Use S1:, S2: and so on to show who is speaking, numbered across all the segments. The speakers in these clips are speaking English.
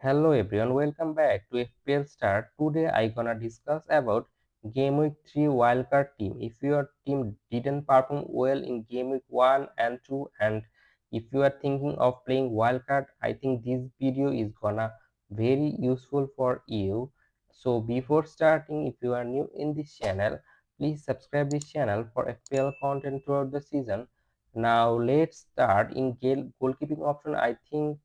S1: Hello everyone, welcome back to FPL Star. Today I gonna discuss about Game Week 3 Wildcard team. If your team didn't perform well in Game Week 1 and 2 and if you are thinking of playing Wildcard, I think this video is gonna very useful for you. So before starting, if you are new in this channel, please subscribe this channel for FPL content throughout the season. Now let's start in goalkeeping option. I think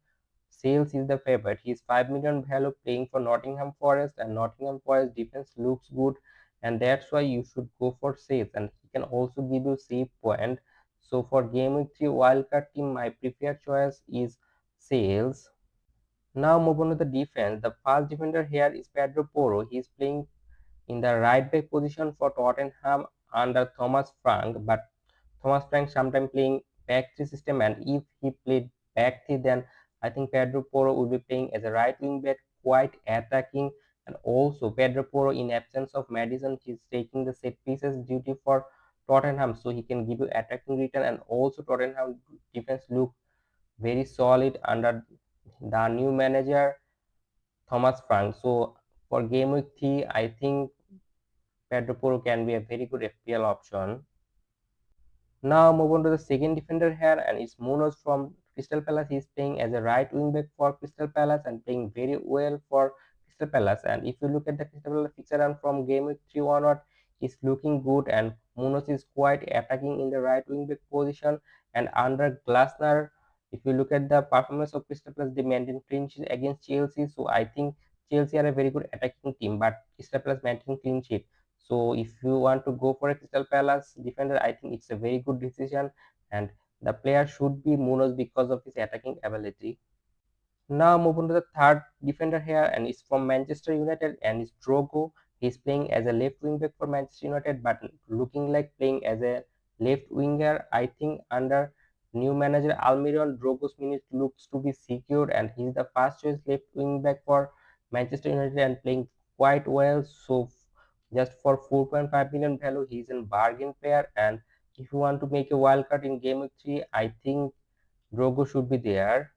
S1: Sales is the favorite. He's 5 million value playing for Nottingham Forest, and Nottingham Forest defense looks good, and that's why you should go for Sales. And he can also give you save point. So for Game Week 3 wildcard team, my preferred choice is Sales. Now move on to the defense. The first defender here is Pedro Porro. He's playing in the right back position for Tottenham under Thomas Frank, but Thomas Frank sometimes playing back three system, and if he played back three, then I think Pedro Porro will be playing as a right wing back, quite attacking, and also Pedro Porro in absence of Madison, he's taking the set pieces duty for Tottenham, so he can give you attacking return, and also Tottenham defense look very solid under the new manager Thomas Frank. So for game week 3, I think Pedro Porro can be a very good FPL option. Now move on to the second defender here, and it's Munoz from Crystal Palace. He's playing as a right wing back for Crystal Palace and playing very well for Crystal Palace. And if you look at the Crystal Palace fixture and from game week 3 onward, he's looking good, and Munoz is quite attacking in the right wing back position. And under Glasner, if you look at the performance of Crystal Palace, they maintain clean sheet against Chelsea. So I think Chelsea are a very good attacking team, but Crystal Palace maintain clean sheet. So if you want to go for a Crystal Palace defender, I think it's a very good decision, and the player should be Munoz because of his attacking ability. Now move on to the third defender here, and it's from Manchester United, and it's Drogo. He's playing as a left wing back for Manchester United, but looking like playing as a left winger. I think under new manager Almiron, Drogo's minutes looks to be secured, and he's the first choice left wing back for Manchester United and playing quite well. So just for 4.5 million value, he's a bargain player. And if you want to make a wild card in game week 3, I think Drogo should be there.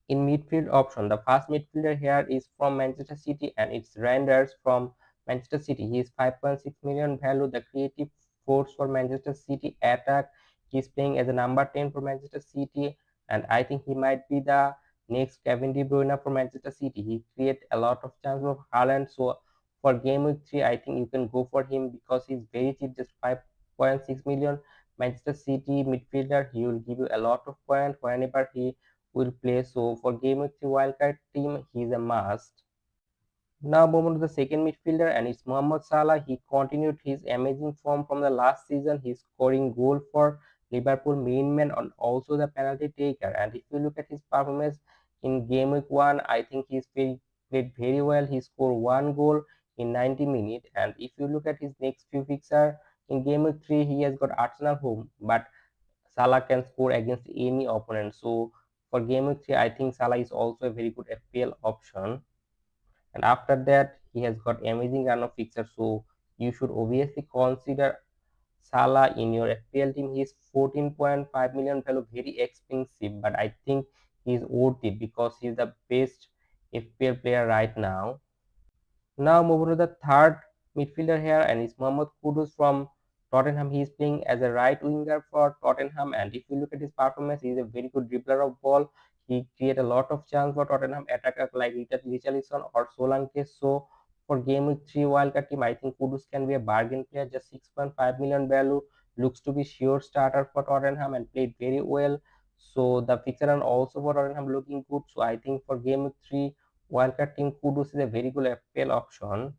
S1: In midfield option, the first midfielder here is from Manchester City, and it's Reinders from Manchester City. He is 5.6 million value, the creative force for Manchester City attack. He's playing as a number 10 for Manchester City, and I think he might be the next Kevin De Bruyne for Manchester City. He create a lot of chance of Haaland. So for game week 3, I think you can go for him because he's very cheap, just 5.6 million. Manchester City midfielder, he will give you a lot of points whenever he will play. So for game week 3 wildcard team, he's a must. Now move on to the second midfielder, and it's Mohamed Salah. He continued his amazing form from the last season. He's scoring goal for Liverpool main man and also the penalty taker. And if you look at his performance in game week 1, I think played very well. He scored one goal in 90 minutes. And if you look at his next few fixtures in game week 3, he has got Arsenal home, but Salah can score against any opponent. So for game week 3, I think Salah is also a very good FPL option. And after that, he has got amazing run of fixtures. So you should obviously consider Salah in your FPL team. He's 14.5 million value, very expensive, but I think he's worth it because he's the best FPL player right now. Now move on to the third midfielder here, and it's Mohamed Kudus from Tottenham. He is playing as a right winger for Tottenham, and if you look at his performance, he is a very good dribbler of ball. He create a lot of chance for Tottenham attackers like Richarlison or Solanke. So for game week 3 wildcard team, I think Kudus can be a bargain player. Just 6.5 million value, looks to be sure starter for Tottenham and played very well. So the fixture and also for Tottenham looking good. So I think for game week 3 wildcard team, Kudus is a very good FPL option.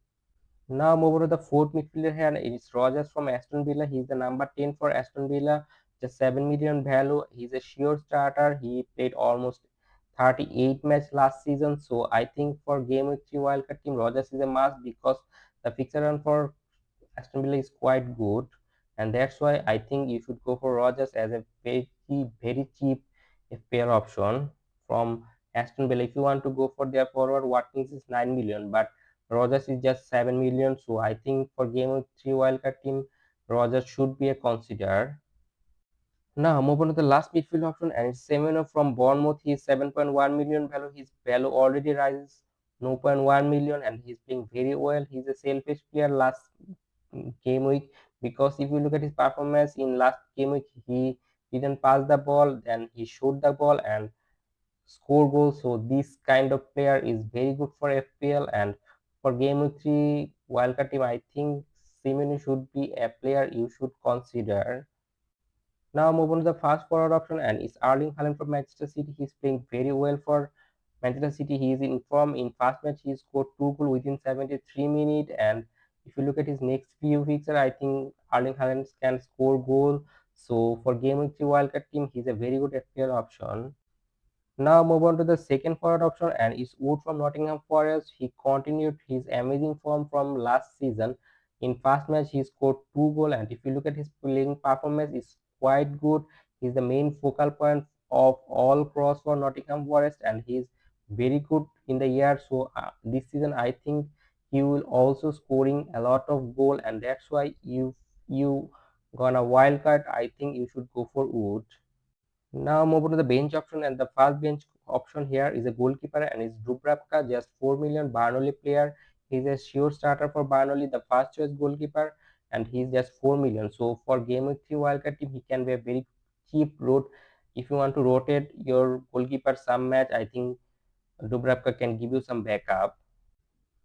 S1: Now move over to the fourth midfielder here. It's Rogers from Aston Villa. He's the number 10 for Aston Villa. Just 7 million value. He's a sure starter. He played almost 38 match last season. So I think for game week 3 wildcard team, Rogers is a must because the fixture run for Aston Villa is quite good, and that's why I think you should go for Rogers as a very cheap FPL option from Aston Villa. If you want to go for their forward, Watkins is 9 million, but Rogers is just 7 million. So I think for game of 3 wildcard team, Rogers should be a consider. Now move on to the last midfield option, and it's Semenyo from Bournemouth. He's 7.1 million value. His value already rises 0.1 million, and he's playing very well. He's a selfish player last game week, because if you look at his performance in last game week, he didn't pass the ball, then he shot the ball and score goals. So this kind of player is very good for FPL, and for game week 3 wildcard team, I think Semenyo should be a player you should consider. Now move on to the fast forward option, and it's Erling Haaland from Manchester City. He's playing very well for Manchester City. He is in form. In fast match, he scored 2 goals within 73 minutes. And if you look at his next few fixtures, I think Erling Haaland can score goal. So for game week 3 wildcard team, he's a very good FPL option. Now move on to the second forward option, and it's Wood from Nottingham Forest. He continued his amazing form from last season. In first match, he scored 2 goals, and if you look at his playing performance, it's quite good. He's the main focal point of all cross for Nottingham Forest, and he's very good in the year. So this season, I think he will also scoring a lot of goal, and that's why you gonna wild card. I think you should go for Wood. Now move on to the bench option, and the first bench option here is a goalkeeper, and is Dubravka, just 4 million Barnoli player. He's a sure starter for Barnoli, the first choice goalkeeper, and he's just 4 million. So for game week 3 wildcard team, he can be a very cheap road. If you want to rotate your goalkeeper some match, I think Dubravka can give you some backup.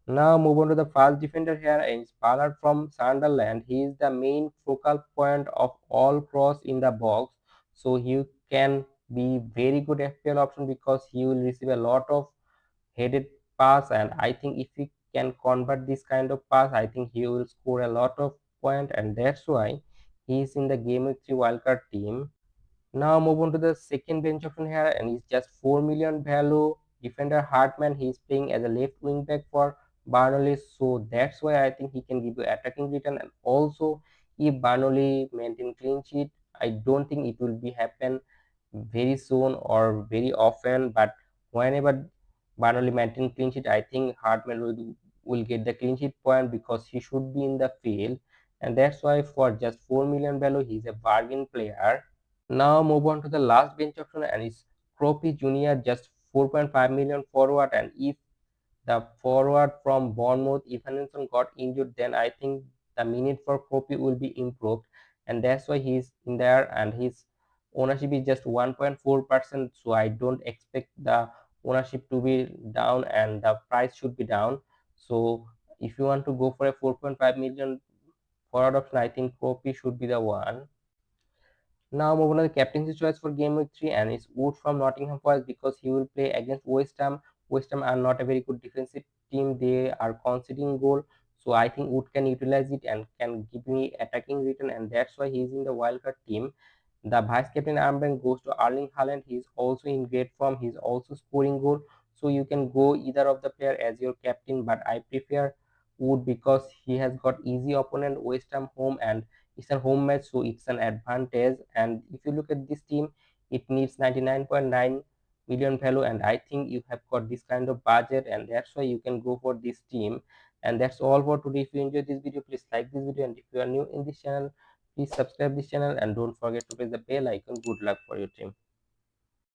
S1: Now move on to the fast defender here, is Ballard from Sunderland. He is the main focal point of all cross in the box. So he can be very good FPL option, because he will receive a lot of headed pass, and I think if he can convert this kind of pass, I think he will score a lot of point, and that's why he is in the game week 3 wildcard team. Now move on to the second bench option here, and it's just 4 million value defender Hartman. He's playing as a left wing back for Barnley, so that's why I think he can give you attacking return. And also, if Barnley maintain clean sheet, I don't think it will be happen very soon or very often, but whenever Barnley maintain clean sheet, I think Hartman will get the clean sheet point, because he should be in the field, and that's why for just 4 million value, he's a bargain player. Now move on to the last bench option, and it's Kropi Junior, just 4.5 million forward. And if the forward from Bournemouth, Evanilson, got injured, then I think the minute for Kropi will be improved, and that's why he's in there. And his ownership is just 1.4%. So I don't expect the ownership to be down, and the price should be down. So if you want to go for a 4.5 million forward option, I think Kropi should be the one. Now move on to the captaincy choice for game week 3, and it's Wood from Nottingham Forest, because he will play against West Ham. West Ham are not a very good defensive team. They are conceding goal. So I think Wood can utilize it and can give me attacking return, and that's why he's in the wildcard team. The vice captain armband goes to Erling Haaland. He's also in great form. He's also scoring goal. So you can go either of the player as your captain, but I prefer Wood, because he has got easy opponent West Ham home, and it's a home match, so it's an advantage. And if you look at this team, it needs 99.9 million value, and I think you have got this kind of budget, and that's why you can go for this team. And that's all for today. If you enjoyed this video, please like this video, and if you are new in this channel, please subscribe this channel, and don't forget to press the bell icon. Good luck for your team.